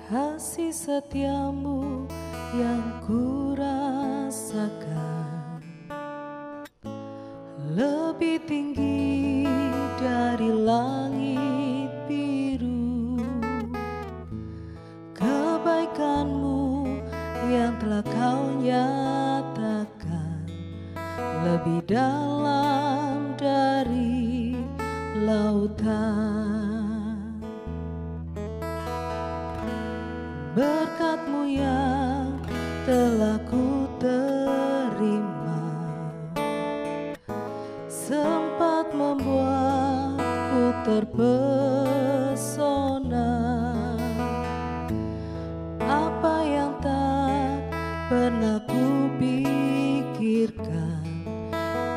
Kasih setiamu yang kurasakan lebih tinggi dari langit biru. Kebaikanmu yang telah kau nyatakan lebih dalam dari lautan. Berkat-Mu yang telah ku terima sempat membuatku terpesona. Apa yang tak pernah ku pikirkan,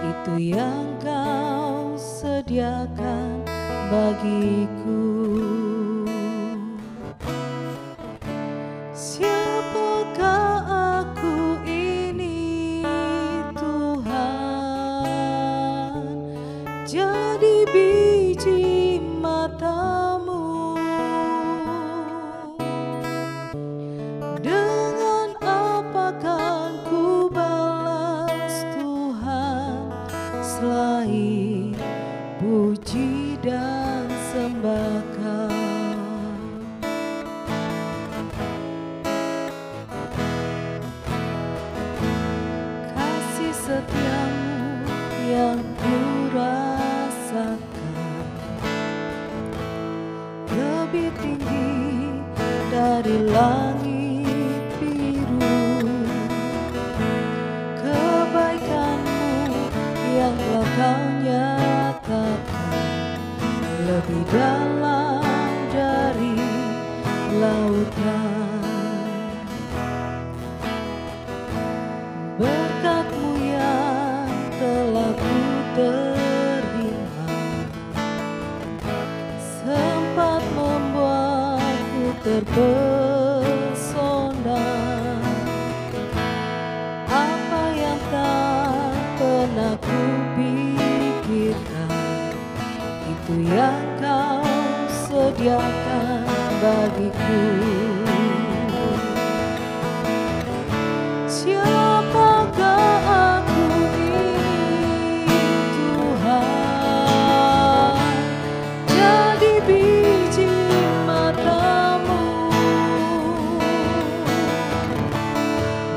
itu yang Kau sediakan bagiku. Siapakah aku ini Tuhan, jadi biji mata-Mu. Dengan apa kan ku balas Tuhan selain puji dan sembah Kau. Setiamu yang kurasakan lebih tinggi dari langit biru. Kebaikan-Mu yang telah Kau nyatakan lebih dalam dari lautan. Berkat-Mu yang telah ku terima sempat membuatku terpesona. Apa yang tak pernah ku pikirkan, itu yang Kau sediakan bagiku. Siapakah aku ini Tuhan, jadi biji mata-Mu.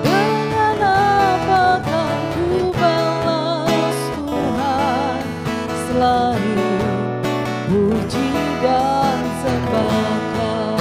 Dengan apa kan ku balas Tuhan selain puji dan sembah Kau.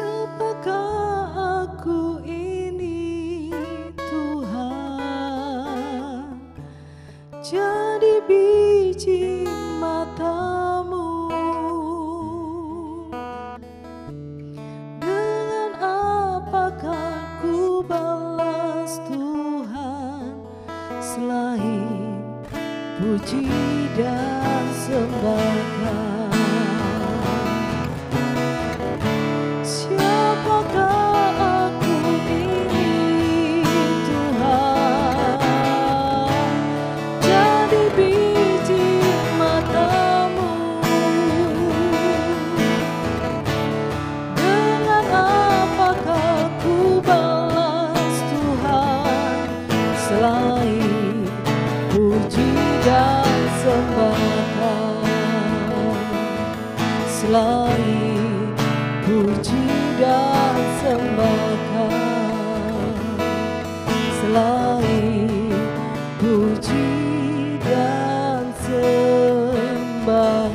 Siapakah aku ini Tuhan, jadi biji matamu. Dengan apakah ku balas Tuhan, selain puji dan sembahkan. Siapakah aku ini Tuhan, jadi biji matamu. Dengan apakah ku balas Tuhan, selain puji dan sembahkan. Selain puji dan sembahkan, selain puji dan sembahkan.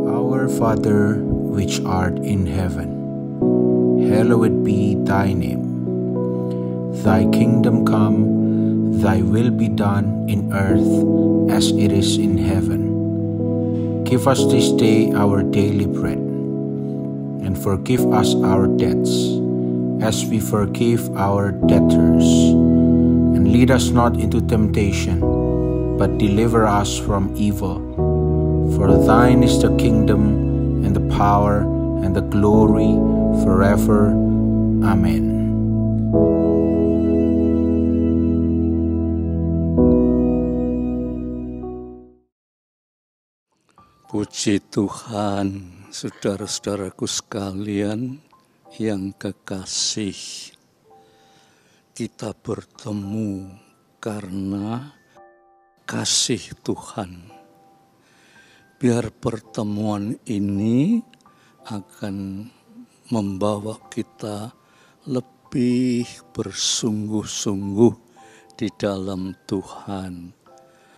Our Father, which art in heaven, hallowed be thy name. Thy kingdom come, thy will be done in earth as it is in heaven. Give us this day our daily bread, and forgive us our debts, as we forgive our debtors. And lead us not into temptation, but deliver us from evil. For thine is the kingdom, and the power, and the glory, forever. Amen. Puji Tuhan, saudara-saudaraku sekalian yang kekasih. Kita bertemu karena kasih Tuhan. Biar pertemuan ini akan membawa kita lebih bersungguh-sungguh di dalam Tuhan.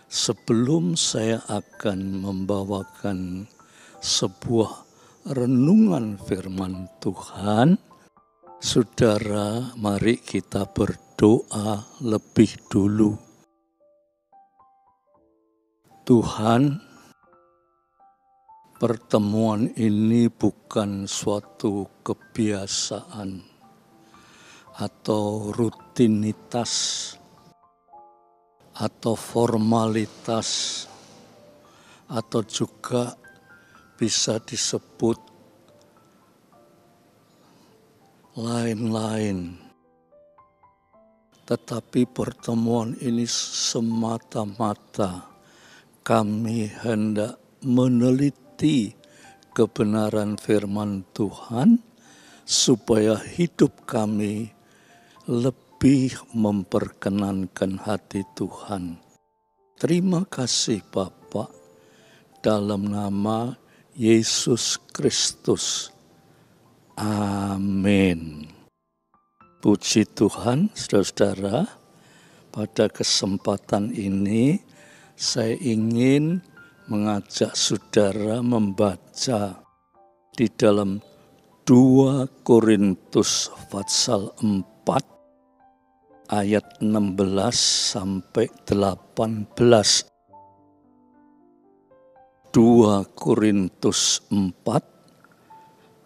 Sebelum saya akan membawakan sebuah renungan firman Tuhan, saudara, mari kita berdoa lebih dulu. Tuhan, pertemuan ini bukan suatu kebiasaan atau rutinitas atau formalitas, atau juga bisa disebut lain-lain. Tetapi pertemuan ini semata-mata kami hendak meneliti kebenaran firman Tuhan, supaya hidup kami lebih memperkenankan hati Tuhan. Terima kasih Bapa, dalam nama Yesus Kristus. Amin. Puji Tuhan, saudara-saudara, pada kesempatan ini saya ingin mengajak saudara membaca di dalam 2 Korintus pasal 4 ayat 16 sampai 18. 2 Korintus 4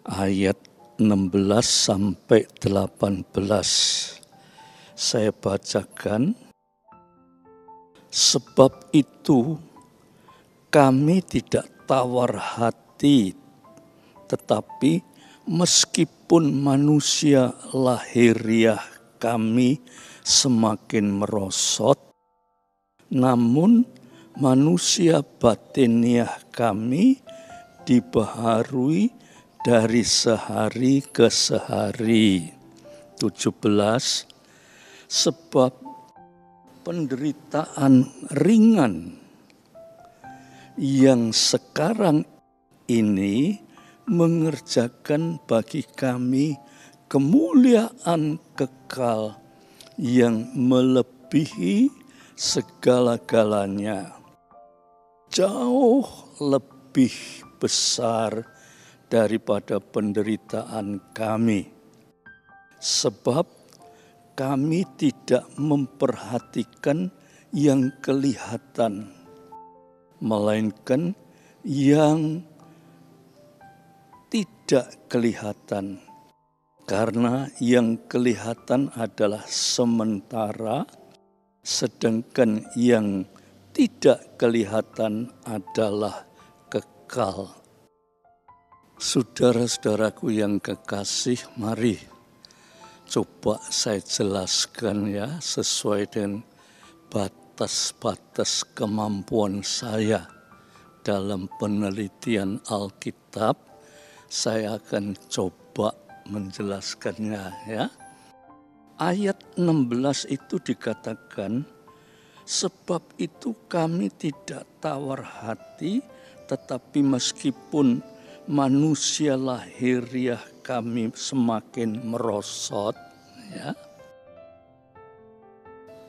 ayat 16 sampai 18. Saya bacakan. Sebab itu kami tidak tawar hati, tetapi meskipun manusia lahiriah kami semakin merosot, namun manusia batiniah kami dibaharui dari sehari ke sehari. 17. Sebab penderitaan ringan yang sekarang ini mengerjakan bagi kami kemuliaan kekal yang melebihi melebihi segala-galanya, jauh lebih besar daripada penderitaan kami, sebab kami tidak memperhatikan yang kelihatan, melainkan yang tidak kelihatan. Karena yang kelihatan adalah sementara, sedangkan yang tidak kelihatan adalah kekal. Saudara-saudaraku yang kekasih, mari coba saya jelaskan ya sesuai dengan batas-batas kemampuan saya dalam penelitian Alkitab. Saya akan coba menjelaskannya ya. Ayat 16 itu dikatakan, sebab itu kami tidak tawar hati, tetapi meskipun manusia lahiriah kami semakin merosot ya.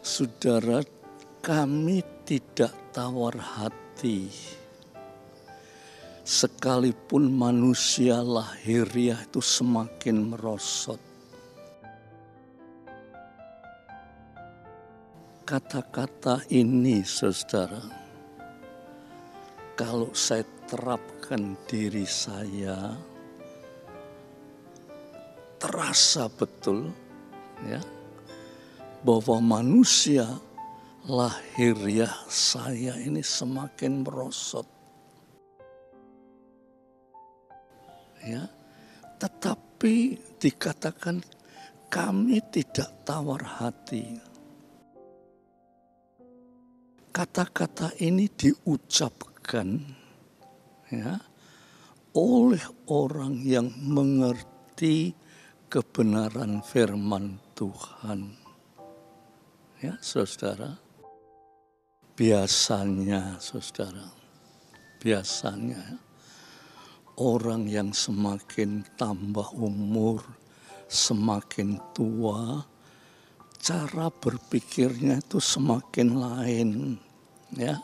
Saudara, kami tidak tawar hati. Sekalipun manusia lahiriah itu semakin merosot. Kata-kata ini, saudara, kalau saya terapkan diri saya, terasa betul ya, bahwa manusia lahiriah saya ini semakin merosot. Ya, tetapi dikatakan kami tidak tawar hati. Kata-kata ini diucapkan ya oleh orang yang mengerti kebenaran firman Tuhan. Ya, saudara. Biasanya, saudara, biasanya orang yang semakin tambah umur, semakin tua, cara berpikirnya itu semakin lain. Ya,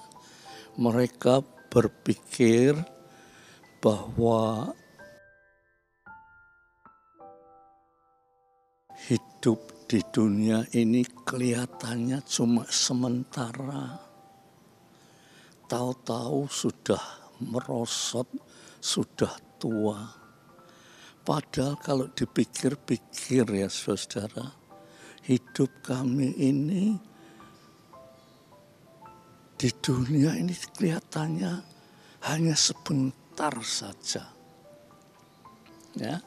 mereka berpikir bahwa hidup di dunia ini kelihatannya cuma sementara. Tahu-tahu sudah merosot, sudah tua. Padahal kalau dipikir-pikir ya saudara, hidup kami ini di dunia ini kelihatannya hanya sebentar saja. Ya.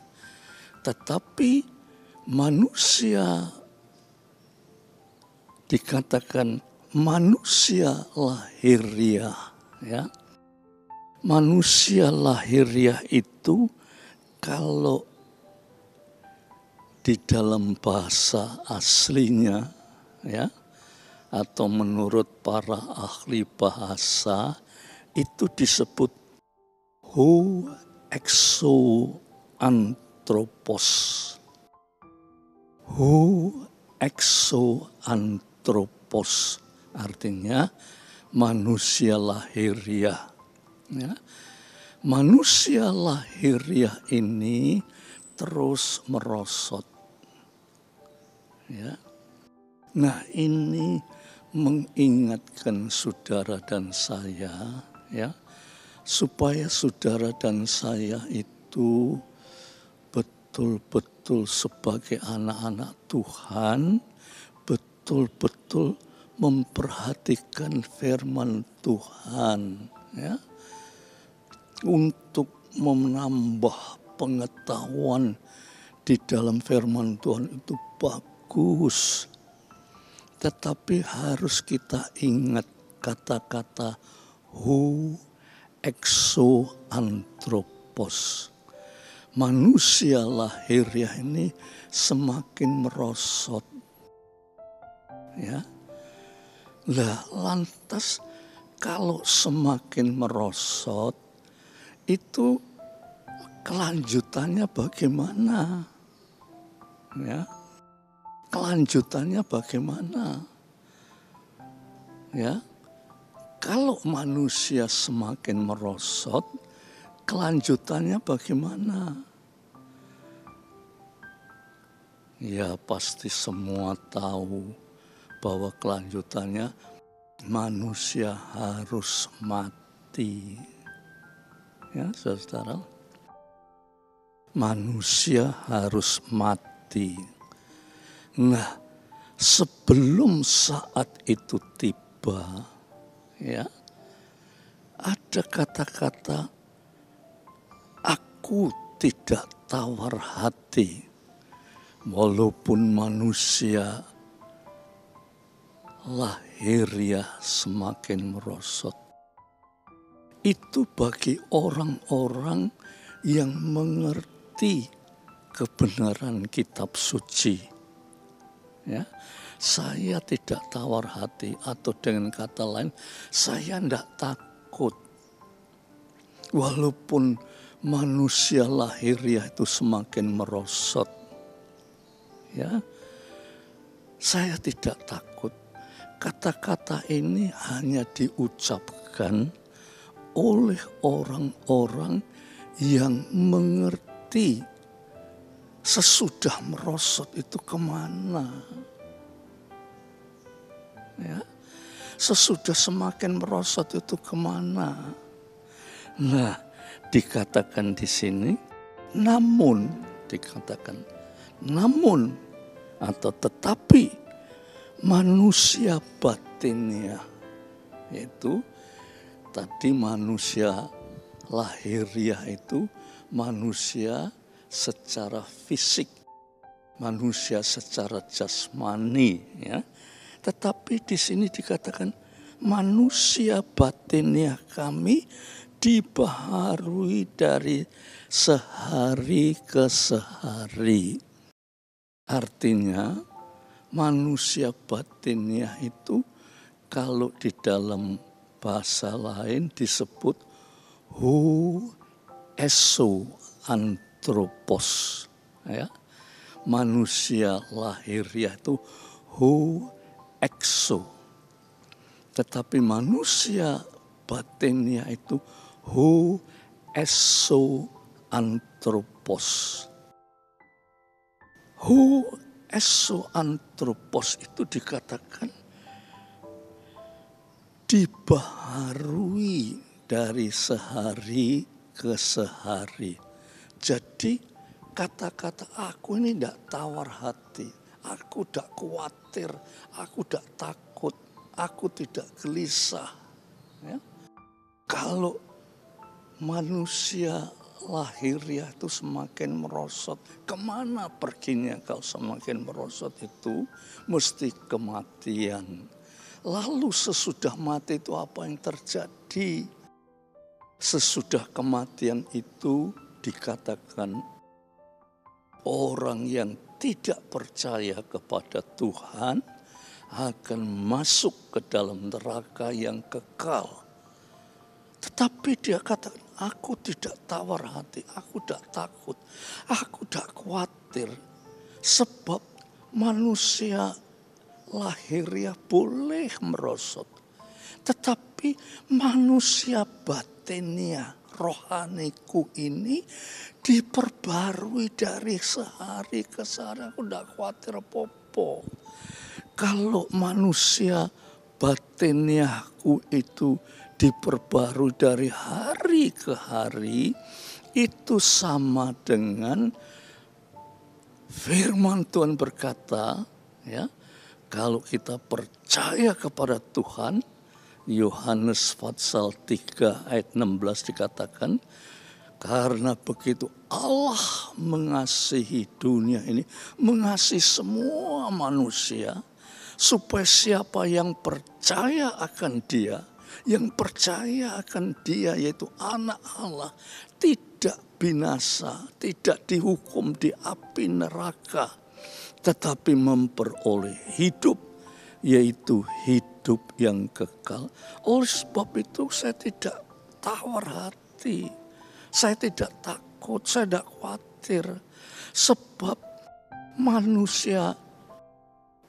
Tetapi manusia dikatakan manusia lahiriah ya. Manusia lahiriah itu kalau di dalam bahasa aslinya ya, atau menurut para ahli bahasa itu disebut ho exoanthropos. Ho exoanthropos artinya manusia lahiriah. Ya. Manusia lahiriah ini terus merosot. Ya. Nah, ini mengingatkan saudara dan saya ya, supaya saudara dan saya itu betul-betul sebagai anak-anak Tuhan betul-betul memperhatikan firman Tuhan ya. Untuk menambah pengetahuan di dalam firman Tuhan itu bagus. Tetapi harus kita ingat kata-kata ho exoanthropos. Manusia lahiriah ini semakin merosot. Ya. Lah, lantas kalau semakin merosot itu kelanjutannya bagaimana? Ya. Kelanjutannya bagaimana? Ya, kalau manusia semakin merosot, kelanjutannya bagaimana? Ya, pasti semua tahu bahwa kelanjutannya manusia harus mati. Ya, saudara, manusia harus mati. Nah, sebelum saat itu tiba, ya, ada kata-kata, aku tidak tawar hati, walaupun manusia lahiriah semakin merosot. Itu bagi orang-orang yang mengerti kebenaran kitab suci. Ya, saya tidak tawar hati, atau dengan kata lain, saya tidak takut. Walaupun manusia lahiriah itu semakin merosot. Ya, saya tidak takut. Kata-kata ini hanya diucapkan oleh orang-orang yang mengerti sesudah merosot itu kemana. Ya, sesudah semakin merosot itu kemana. Nah, dikatakan di sini, namun atau tetapi manusia batinnya, yaitu tadi manusia lahiriah itu manusia secara fisik, manusia secara jasmani, ya. Tetapi di sini dikatakan manusia batinnya kami dibaharui dari sehari ke sehari. Artinya manusia batinnya itu kalau di dalam bahasa lain disebut hueso anthropos, ya. Manusia lahiriah itu huexo, tetapi manusia batinnya itu hueso anthropos. Hueso anthropos itu dikatakan dibaharui dari sehari ke sehari. Jadi kata-kata aku ini tidak tawar hati, aku tidak khawatir, aku tidak takut, aku tidak gelisah. Ya. Kalau manusia lahiriah itu semakin merosot, kemana perginya kalau semakin merosot itu? Mesti kematian. Lalu sesudah mati itu apa yang terjadi? Sesudah kematian itu dikatakan orang yang tidak percaya kepada Tuhan akan masuk ke dalam neraka yang kekal. Tetapi dia katakan, aku tidak tawar hati, aku tidak takut, aku tidak khawatir. Sebab manusia lahiriah boleh merosot. Tetapi manusia batinnya, rohaniku ini diperbarui dari sehari ke sehari. Aku tidak khawatir apa-apa. Kalau manusia batinyaku itu diperbarui dari hari ke hari, itu sama dengan firman Tuhan berkata, ya, kalau kita percaya kepada Tuhan, Yohanes pasal 3 ayat 16 dikatakan, karena begitu Allah mengasihi dunia ini, mengasihi semua manusia, supaya siapa yang percaya akan Dia, yang percaya akan Dia yaitu anak Allah, tidak binasa, tidak dihukum di api neraka, tetapi memperoleh hidup, yaitu hidup yang kekal. Oleh sebab itu saya tidak tawar hati, saya tidak takut, saya tidak khawatir. Sebab manusia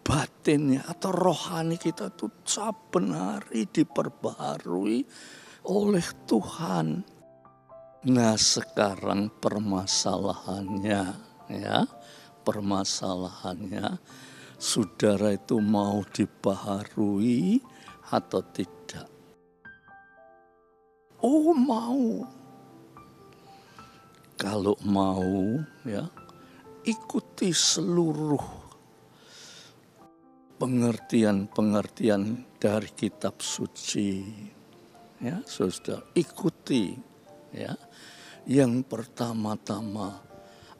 batinnya atau rohani kita itu saben hari diperbaharui oleh Tuhan. Nah, sekarang permasalahannya, saudara itu mau dibaharui atau tidak? Oh, mau. Kalau mau, ikuti seluruh pengertian-pengertian dari kitab suci. Ya, saudara, ikuti. Ya, yang pertama-tama,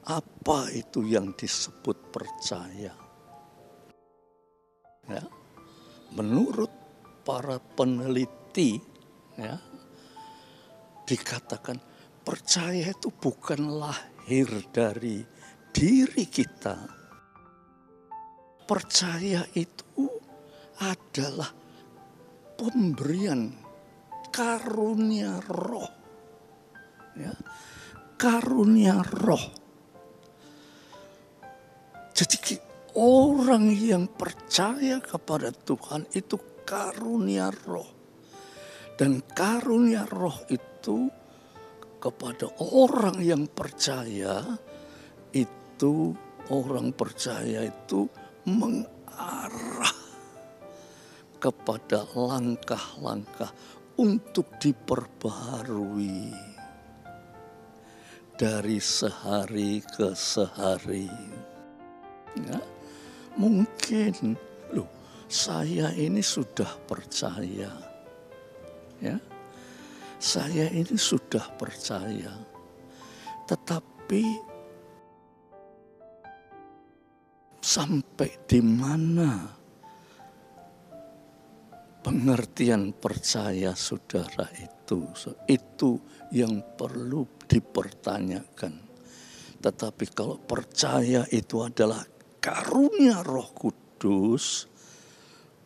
apa itu yang disebut percaya? Ya, menurut para peneliti, dikatakan percaya itu bukan lahir dari diri kita. Percaya itu adalah pemberian karunia roh. Ya, karunia roh. Jadi orang yang percaya kepada Tuhan itu karunia roh. Dan karunia roh itu kepada orang yang percaya itu, orang percaya itu mengarah kepada langkah-langkah untuk diperbaharui dari sehari ke sehari. Ya, mungkin saya ini sudah percaya. Ya, saya ini sudah percaya, tetapi sampai di mana pengertian percaya saudara itu yang perlu dipertanyakan. Tetapi kalau percaya itu adalah karunia Roh Kudus,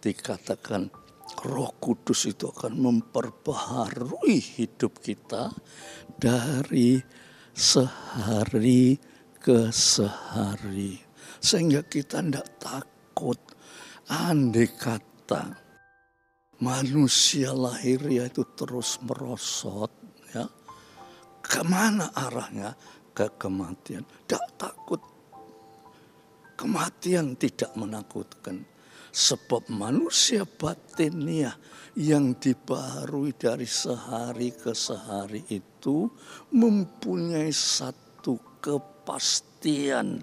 dikatakan Roh Kudus itu akan memperbaharui hidup kita dari sehari ke sehari. Sehingga kita tidak takut. Andai kata manusia lahiriah itu terus merosot, ya, kemana arahnya? Ke kematian. Tidak takut. Kematian tidak menakutkan. Sebab manusia batiniah yang dibaharui dari sehari ke sehari itu mempunyai satu kepastian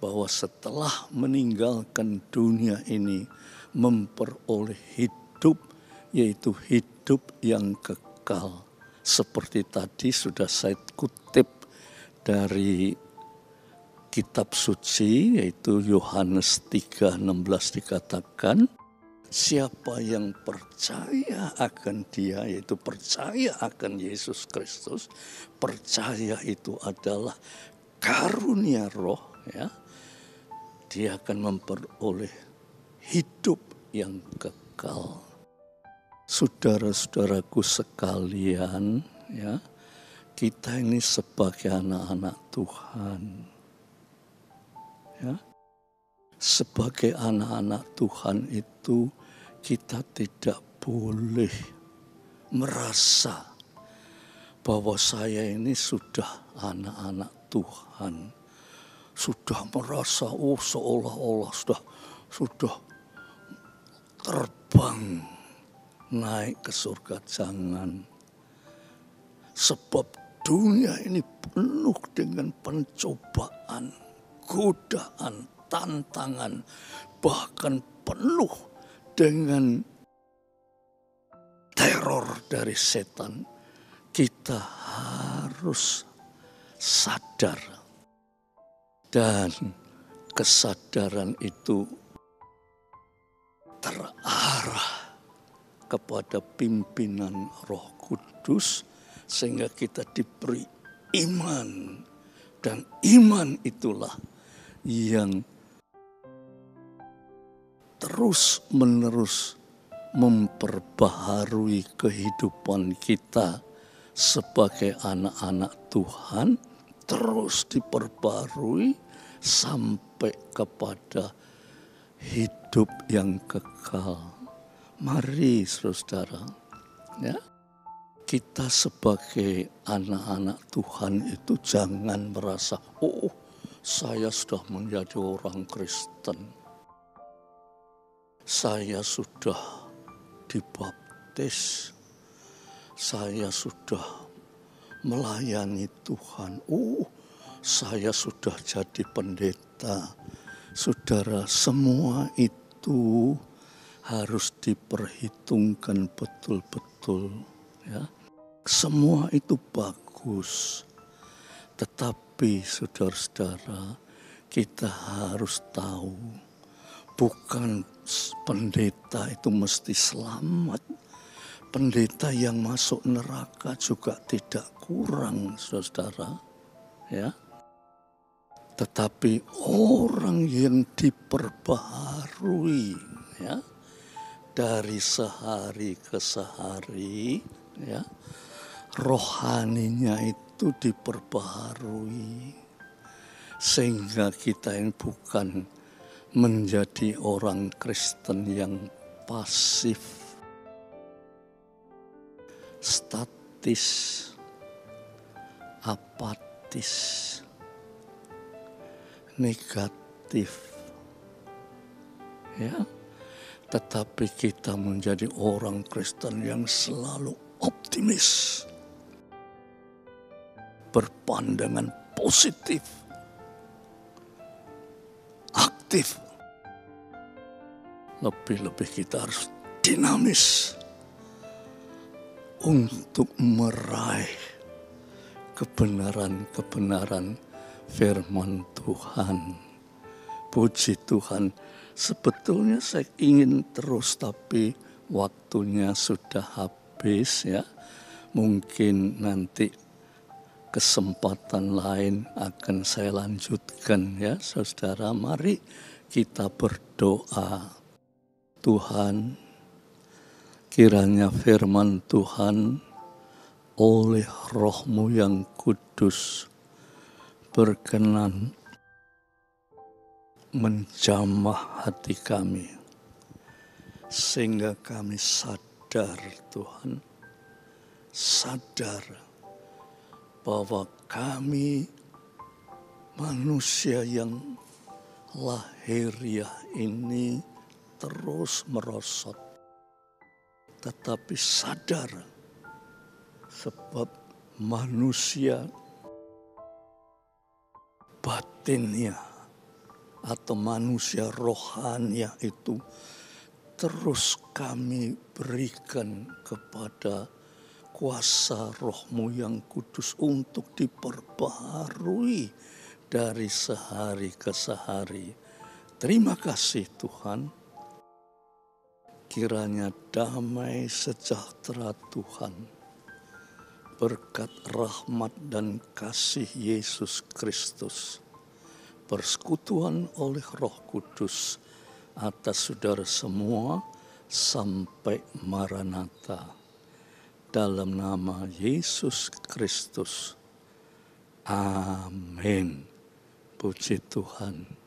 bahwa setelah meninggalkan dunia ini memperoleh hidup, yaitu hidup yang kekal. Seperti tadi sudah saya kutip dari kitab suci, yaitu Yohanes 3:16 dikatakan, siapa yang percaya akan Dia, yaitu percaya akan Yesus Kristus, percaya itu adalah karunia roh, ya, dia akan memperoleh hidup yang kekal. Saudara-saudaraku sekalian, ya, kita ini sebagai anak-anak Tuhan, ya, sebagai anak-anak Tuhan itu kita tidak boleh merasa bahwa saya ini sudah anak-anak Tuhan, sudah merasa seolah-olah sudah terbang naik ke surga. Jangan, sebab dunia ini penuh dengan pencobaan, godaan, tantangan, bahkan penuh dengan teror dari setan. Kita harus sadar, dan kesadaran itu terarah kepada pimpinan Roh Kudus sehingga kita diberi iman, dan iman itulah yang terus-menerus memperbaharui kehidupan kita sebagai anak-anak Tuhan, terus diperbarui sampai kepada hidup yang kekal. Mari saudara, ya, kita sebagai anak-anak Tuhan itu jangan merasa, oh saya sudah menjadi orang Kristen, saya sudah dibaptis, saya sudah melayani Tuhan, saya sudah jadi pendeta. Saudara, semua itu harus diperhitungkan betul-betul, ya. Semua itu bagus, tetapi saudara-saudara, kita harus tahu bukan pendeta itu mesti selamat. Pendeta yang masuk neraka juga tidak kurang, saudara, ya. Tetapi orang yang diperbaharui, ya, dari sehari ke sehari, ya, rohaninya itu diperbaharui, sehingga kita yang bukan menjadi orang Kristen yang pasif, statis, apatis, negatif, ya, tetapi kita menjadi orang Kristen yang selalu optimis, berpandangan positif, aktif. Lebih-lebih kita harus dinamis untuk meraih kebenaran-kebenaran firman Tuhan. Puji Tuhan. Sebetulnya saya ingin terus, tapi waktunya sudah habis, ya. Mungkin nanti kesempatan lain akan saya lanjutkan, ya saudara. Mari kita berdoa. Tuhan, kiranya firman Tuhan oleh Roh-Mu yang kudus berkenan menjamah hati kami, sehingga kami sadar, Tuhan, sadar bahwa kami manusia yang lahiriah ini terus merosot, tetapi sadar sebab manusia batinnya atau manusia rohania itu terus kami berikan kepada kuasa Roh-Mu yang kudus untuk diperbaharui dari sehari ke sehari. Terima kasih Tuhan. Kiranya damai sejahtera Tuhan, berkat rahmat dan kasih Yesus Kristus, persekutuan oleh Roh Kudus atas saudara semua sampai Maranatha. Dalam nama Yesus Kristus. Amin. Puji Tuhan.